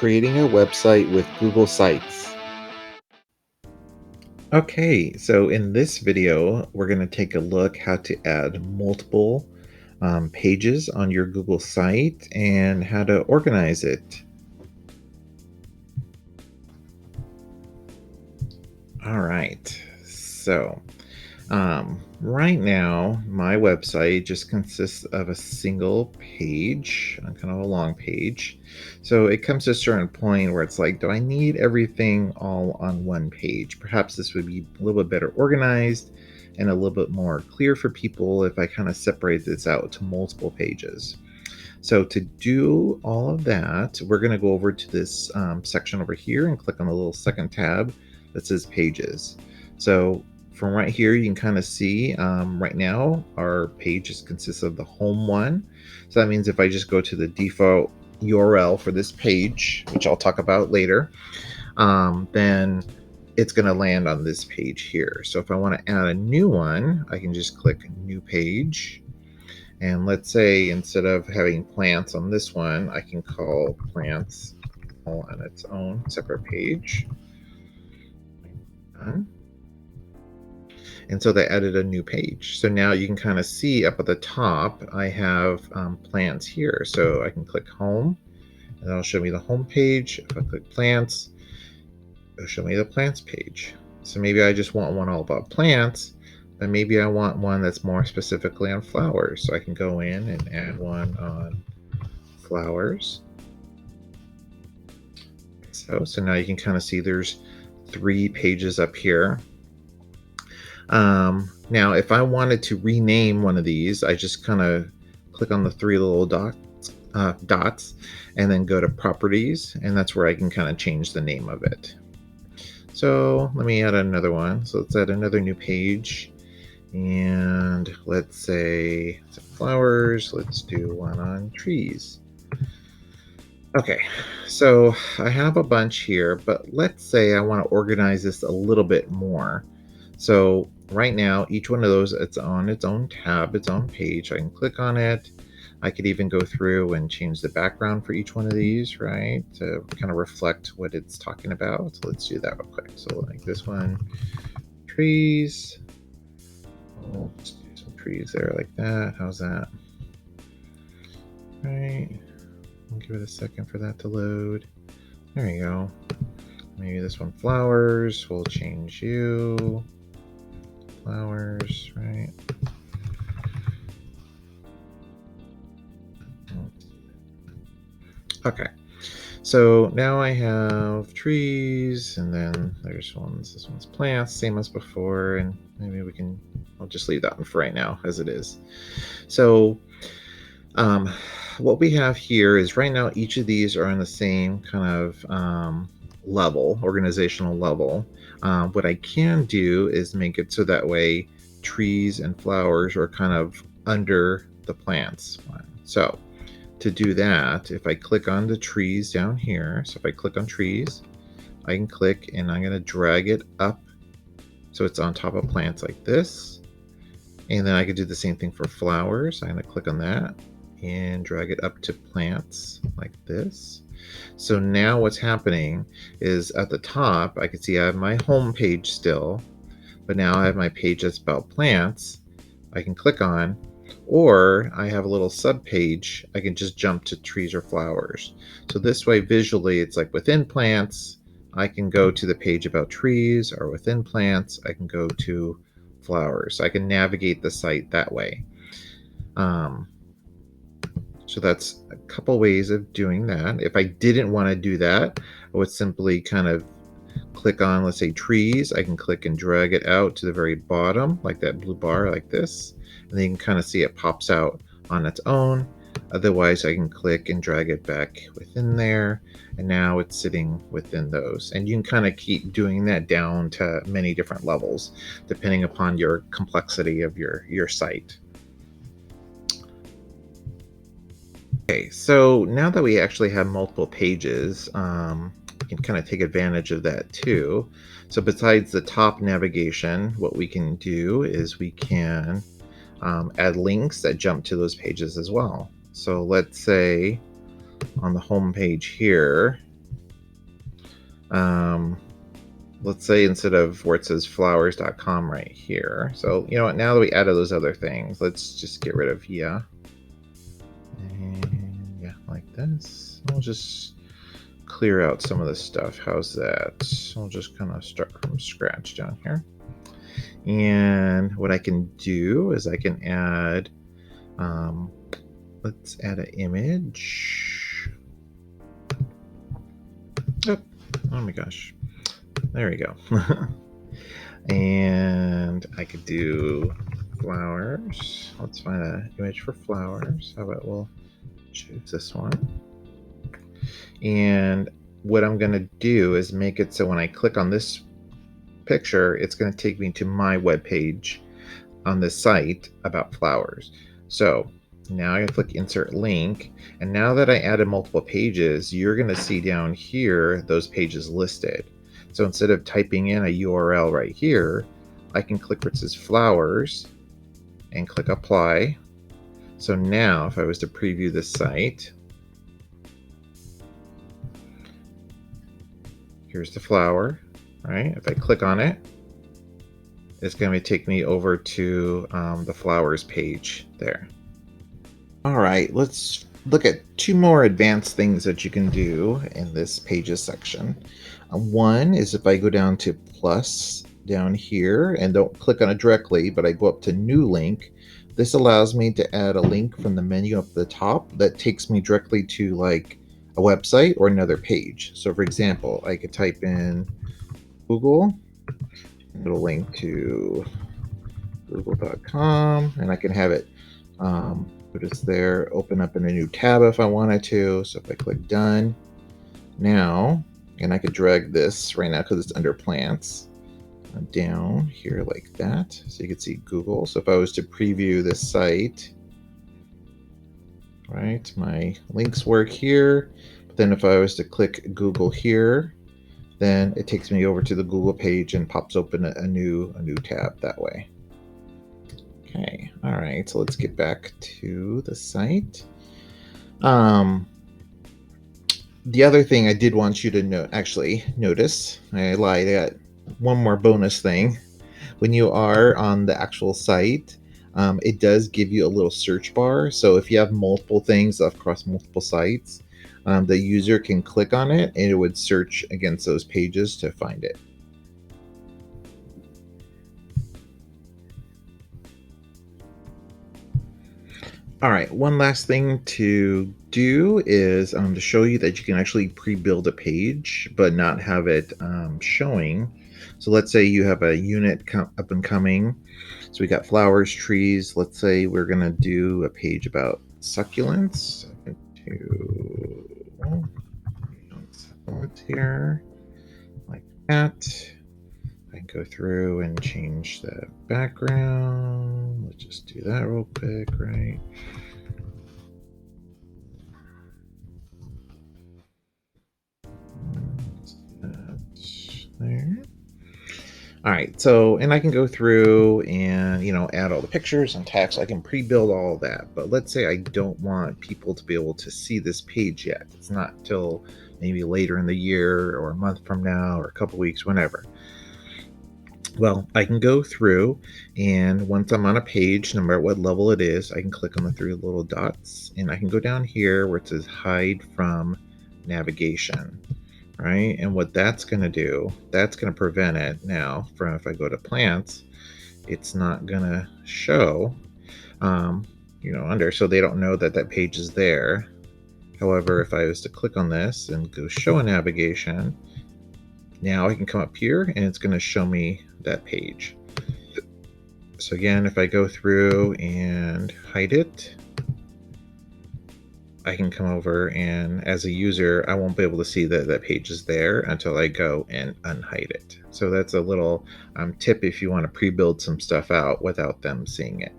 Creating a website with Google Sites. Okay, so in this video, we're going to take a look how to add multiple pages on your Google site and how to organize it. All right, so right now, my website just consists of a single page, kind of a long page. So it comes to a certain point where it's like, do I need everything all on one page? Perhaps this would be a little bit better organized and a little bit more clear for people if I kind of separate this out to multiple pages. So to do all of that, we're going to go over to this section over here and click on the little second tab that says Pages. So from right here, you can kind of see right now our page consists of the home one. So that means if I just go to the default URL for this page, which I'll talk about later, then it's going to land on this page here. So if I want to add a new one, I can just click New Page. And let's say instead of having plants on this one, I can call plants all on its own separate page. Done. And so they added a new page. So now you can kind of see up at the top, I have plants here. So I can click home and that'll show me the home page. If I click plants, it'll show me the plants page. So maybe I just want one all about plants, but maybe I want one that's more specifically on flowers. So I can go in and add one on flowers. So now you can kind of see there's 3 pages up here. Now, if I wanted to rename one of these, I just kind of click on the 3 little dots and then go to properties, and that's where I can kind of change the name of it. So let me add another one. So let's add another new page, and let's say flowers. Let's do one on trees. Okay, so I have a bunch here, but let's say I want to organize this a little bit more. So right now, each one of those, it's on its own tab, its own page. I can click on it. I could even go through and change the background for each one of these, right? To kind of reflect what it's talking about. So let's do that real quick. So like this one, trees. Oh, let's do some trees there like that. How's that? Right. I'll give it a second for that to load. There you go. Maybe this one, flowers. We'll change you. Flowers, right? Okay. So now I have trees, and then there's ones, this one's plants, same as before, and maybe I'll just leave that one for right now as it is. So what we have here is right now each of these are on the same kind of level, organizational level. What I can do is make it so that way trees and flowers are kind of under the plants. So to do that, if I click on the trees down here, so if I click on trees, I can click and I'm going to drag it up so it's on top of plants like this. And then I could do the same thing for flowers. I'm going to click on that and drag it up to plants like this. So now what's happening is at the top, I can see I have my home page still, but now I have my page that's about plants I can click on, or I have a little sub page. I can just jump to trees or flowers. So this way visually, it's like within plants, I can go to the page about trees, or within plants, I can go to flowers. So I can navigate the site that way. So that's a couple ways of doing that. If I didn't want to do that, I would simply kind of click on, let's say, trees. I can click and drag it out to the very bottom, like that blue bar, like this. And then you can kind of see it pops out on its own. Otherwise, I can click and drag it back within there. And now it's sitting within those. And you can kind of keep doing that down to many different levels, depending upon your complexity of your site. Okay, so now that we actually have multiple pages, we can kind of take advantage of that too. So besides the top navigation, what we can do is we can add links that jump to those pages as well. So let's say on the home page here, Um, let's say instead of where it says flowers.com right here. So, you know what, now that we added those other things, let's just get rid of yeah. And yeah, like this. I'll just clear out some of this stuff. How's that? I'll just kind of start from scratch down here. And what I can do is I can add, let's add an image. Oh my gosh. There we go. And I could do flowers. Let's find an image for flowers. How about we'll choose this one. And what I'm going to do is make it so when I click on this picture, it's going to take me to my web page on this site about flowers. So now I click insert link, and now that I added multiple pages, you're going to see down here those pages listed. So instead of typing in a URL right here, I can click where it says flowers and click apply. So now if I was to preview this site, here's the flower, right? If I click on it, it's going to take me over to the flowers page there. All right, let's look at two more advanced things that you can do in this pages section. One is if I go down to plus down here and don't click on it directly, but I go up to new link, this allows me to add a link from the menu up at the top that takes me directly to like a website or another page. So for example, I could type in Google, it'll link to google.com, and I can have it put it there, open up in a new tab if I wanted to. So if I click done now, and I could drag this right now because it's under plants down here like that, so you can see Google. So if I was to preview this site, right, my links work here, but then if I was to click Google here, then it takes me over to the Google page and pops open a new tab that way. Okay, all right, so let's get back to the site. The other thing I did want you to notice, I lied, I got one more bonus thing. When you are on the actual site, it does give you a little search bar. So if you have multiple things across multiple sites, the user can click on it and it would search against those pages to find it. All right, one last thing to do is to show you that you can actually pre-build a page but not have it showing. So let's say you have a unit up and coming. So we got flowers, trees. Let's say we're gonna do a page about succulents. Succulents here, like that. I can go through and change the background. Let's just do that real quick, right? There. All right, so, and I can go through and, add all the pictures and text. I can pre-build all that, but let's say I don't want people to be able to see this page yet. It's not till maybe later in the year or a month from now or a couple weeks, whenever. Well, I can go through, and once I'm on a page, no matter what level it is, I can click on the three little dots, and I can go down here where it says hide from navigation, right? And what that's going to do, that's going to prevent it now from, if I go to plants, it's not going to show, under, so they don't know that that page is there. However, if I was to click on this and go show a navigation, now I can come up here and it's going to show me that page. So again, if I go through and hide it, I can come over, and as a user, I won't be able to see that that page is there until I go and unhide it. So that's a little tip if you want to pre-build some stuff out without them seeing it.